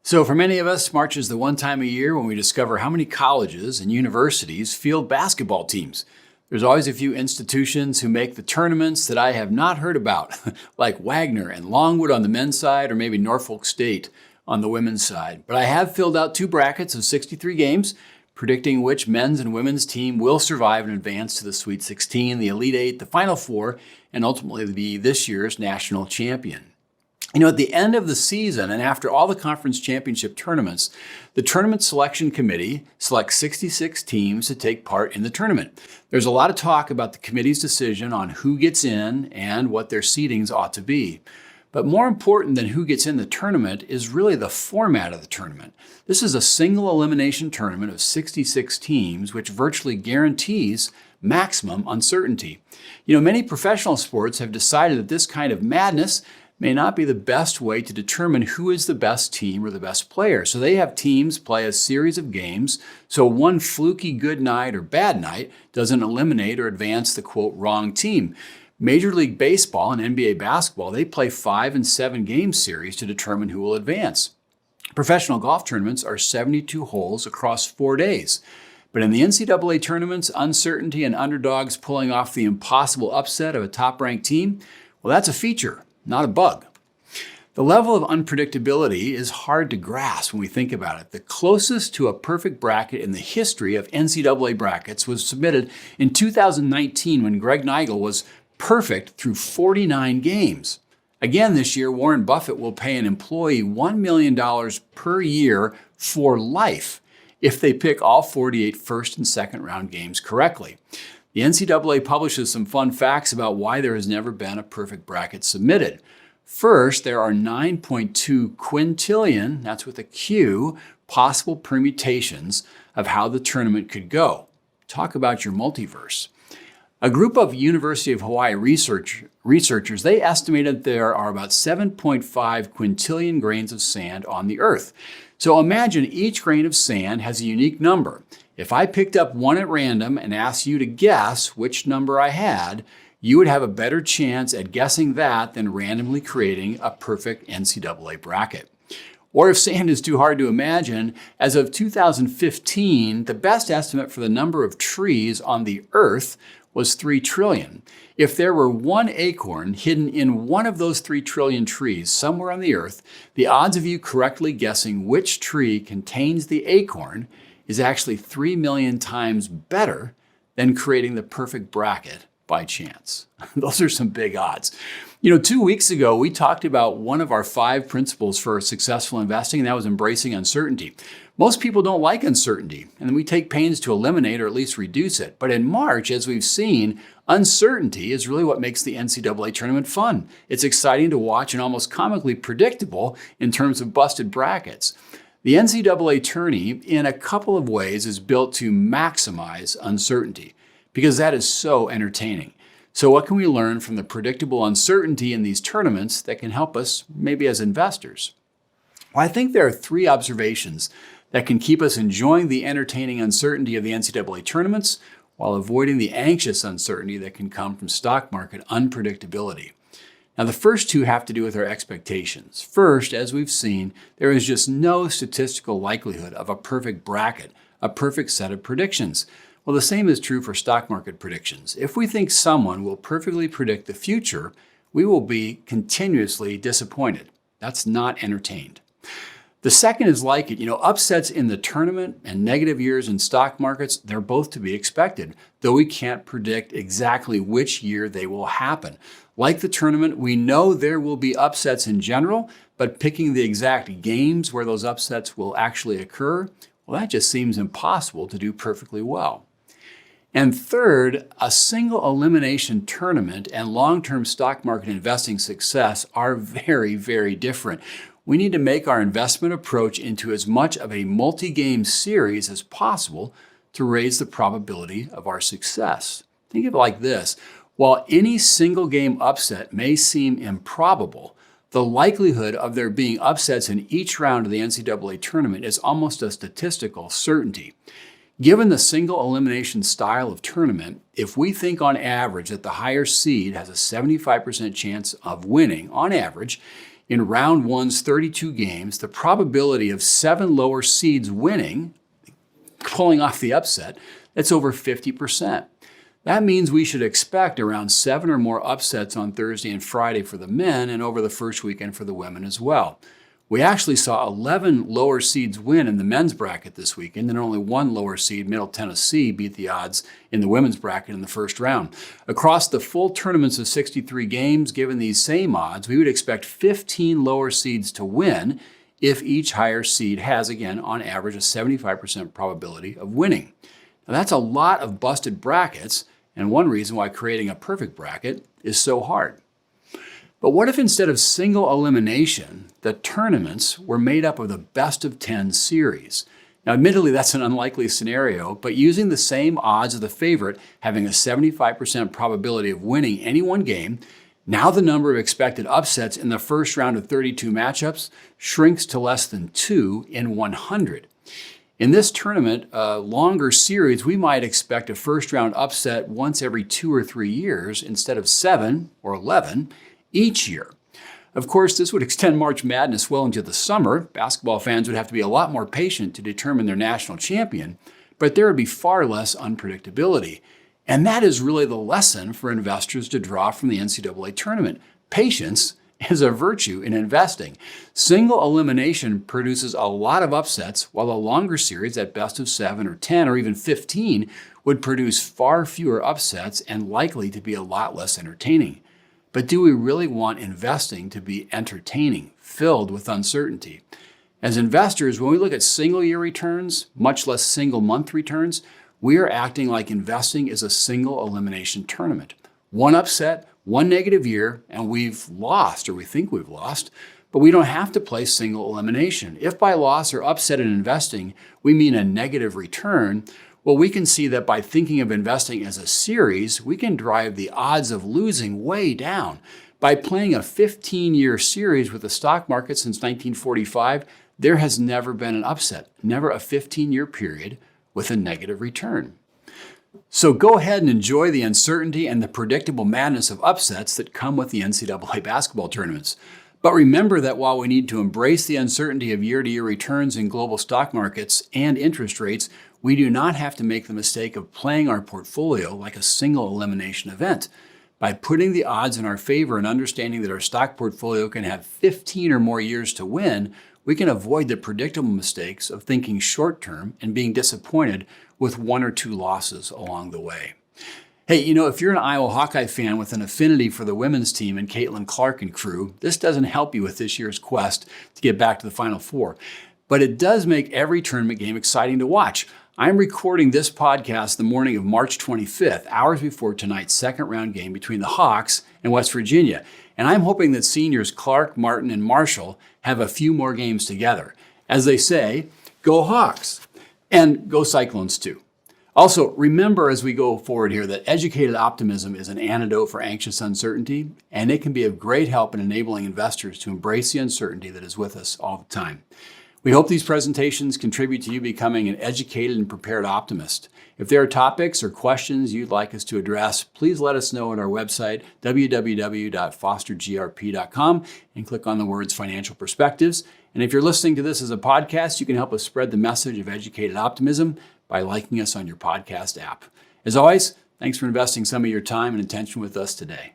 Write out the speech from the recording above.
So for many of us, March is the one time a year when we discover how many colleges and universities field basketball teams. There's always a few institutions who make the tournaments that I have not heard about, like Wagner and Longwood on the men's side, or maybe Norfolk State on the women's side. But I have filled out two brackets of 63 games, predicting which men's and women's team will survive and advance to the Sweet 16, the Elite Eight, the Final Four, and ultimately be this year's national champion. At the end of the season and after all the conference championship tournaments, the tournament selection committee selects 66 teams to take part in the tournament. There's a lot of talk about the committee's decision on who gets in and what their seedings ought to be. But more important than who gets in the tournament is really the format of the tournament. This is a single elimination tournament of 66 teams, which virtually guarantees maximum uncertainty. Many professional sports have decided that this kind of madness may not be the best way to determine who is the best team or the best player. So they have teams play a series of games, so one fluky good night or bad night doesn't eliminate or advance the quote wrong team. Major League Baseball and NBA basketball, they play 5 and 7 game series to determine who will advance. Professional golf tournaments are 72 holes across 4 days. But in the NCAA tournaments, uncertainty and underdogs pulling off the impossible upset of a top-ranked team, well, that's a feature, not a bug. The level of unpredictability is hard to grasp when we think about it. The closest to a perfect bracket in the history of NCAA brackets was submitted in 2019 when Greg Nigel was perfect through 49 games. Again this year, Warren Buffett will pay an employee $1 million per year for life if they pick all 48 first and second round games correctly. The NCAA publishes some fun facts about why there has never been a perfect bracket submitted. First, there are 9.2 quintillion, that's with a Q, possible permutations of how the tournament could go. Talk about your multiverse. A group of University of Hawaii researchers, they estimated there are about 7.5 quintillion grains of sand on the Earth. So imagine each grain of sand has a unique number. If I picked up one at random and asked you to guess which number I had, you would have a better chance at guessing that than randomly creating a perfect NCAA bracket. Or if sand is too hard to imagine, as of 2015, the best estimate for the number of trees on the Earth was 3 trillion. If there were one acorn hidden in one of those 3 trillion trees somewhere on the Earth, the odds of you correctly guessing which tree contains the acorn is actually 3 million times better than creating the perfect bracket by chance. Those are some big odds. 2 weeks ago, we talked about one of our 5 principles for successful investing, and that was embracing uncertainty. Most people don't like uncertainty, and we take pains to eliminate or at least reduce it. But in March, as we've seen, uncertainty is really what makes the NCAA tournament fun. It's exciting to watch and almost comically predictable in terms of busted brackets. The NCAA tourney, in a couple of ways, is built to maximize uncertainty because that is so entertaining. So what can we learn from the predictable uncertainty in these tournaments that can help us maybe as investors? Well, I think there are 3 observations that can keep us enjoying the entertaining uncertainty of the NCAA tournaments while avoiding the anxious uncertainty that can come from stock market unpredictability. Now, the first 2 have to do with our expectations. First, as we've seen, there is just no statistical likelihood of a perfect bracket, a perfect set of predictions. Well, the same is true for stock market predictions. If we think someone will perfectly predict the future, we will be continuously disappointed. That's not entertained. The second is like it. Upsets in the tournament and negative years in stock markets, they're both to be expected, though we can't predict exactly which year they will happen. Like the tournament, we know there will be upsets in general, but picking the exact games where those upsets will actually occur, well, that just seems impossible to do perfectly well. And third, a single elimination tournament and long-term stock market investing success are very, very different. We need to make our investment approach into as much of a multi-game series as possible to raise the probability of our success. Think of it like this. While any single game upset may seem improbable, the likelihood of there being upsets in each round of the NCAA tournament is almost a statistical certainty. Given the single elimination style of tournament, if we think on average that the higher seed has a 75% chance of winning on average, In round one's 32 games, the probability of 7 lower seeds winning, pulling off the upset, that's over 50%. That means we should expect around 7 or more upsets on Thursday and Friday for the men and over the first weekend for the women as well. We actually saw 11 lower seeds win in the men's bracket this weekend, and only one lower seed, Middle Tennessee, beat the odds in the women's bracket in the first round. Across the full tournaments of 63 games, given these same odds, we would expect 15 lower seeds to win if each higher seed has, again, on average, a 75% probability of winning. Now, that's a lot of busted brackets, and one reason why creating a perfect bracket is so hard. But what if instead of single elimination, the tournaments were made up of the best of 10 series? Now, admittedly, that's an unlikely scenario, but using the same odds of the favorite having a 75% probability of winning any one game, now the number of expected upsets in the first round of 32 matchups shrinks to less than 2 in 100. In this tournament, a longer series, we might expect a first round upset once every 2 or 3 years instead of 7 or 11 each year. Of course, this would extend March Madness well into the summer. Basketball fans would have to be a lot more patient to determine their national champion, but there would be far less unpredictability. And that is really the lesson for investors to draw from the NCAA tournament. Patience is a virtue in investing. Single elimination produces a lot of upsets, while a longer series at best of 7 or 10 or even 15 would produce far fewer upsets and likely to be a lot less entertaining. But do we really want investing to be entertaining, filled with uncertainty? As investors, when we look at single-year returns, much less single-month returns, we are acting like investing is a single elimination tournament. One upset, one negative year, and we've lost, or we think we've lost, but we don't have to play single elimination. If by loss or upset in investing, we mean a negative return, well, we can see that by thinking of investing as a series, we can drive the odds of losing way down. By playing a 15-year series with the stock market since 1945, there has never been an upset, never a 15-year period with a negative return. So go ahead and enjoy the uncertainty and the predictable madness of upsets that come with the NCAA basketball tournaments. But remember that while we need to embrace the uncertainty of year-to-year returns in global stock markets and interest rates, we do not have to make the mistake of playing our portfolio like a single elimination event. By putting the odds in our favor and understanding that our stock portfolio can have 15 or more years to win, we can avoid the predictable mistakes of thinking short-term and being disappointed with 1 or 2 losses along the way. Hey, if you're an Iowa Hawkeye fan with an affinity for the women's team and Caitlin Clark and crew, this doesn't help you with this year's quest to get back to the Final Four. But it does make every tournament game exciting to watch. I'm recording this podcast the morning of March 25th, hours before tonight's second round game between the Hawks and West Virginia. And I'm hoping that seniors Clark, Martin, and Marshall have a few more games together. As they say, go Hawks, and go Cyclones too. Also, remember as we go forward here that educated optimism is an antidote for anxious uncertainty, and it can be of great help in enabling investors to embrace the uncertainty that is with us all the time. We hope these presentations contribute to you becoming an educated and prepared optimist. If there are topics or questions you'd like us to address, please let us know at our website, www.fostergrp.com, and click on the words Financial Perspectives. And if you're listening to this as a podcast, you can help us spread the message of educated optimism by liking us on your podcast app. As always, thanks for investing some of your time and attention with us today.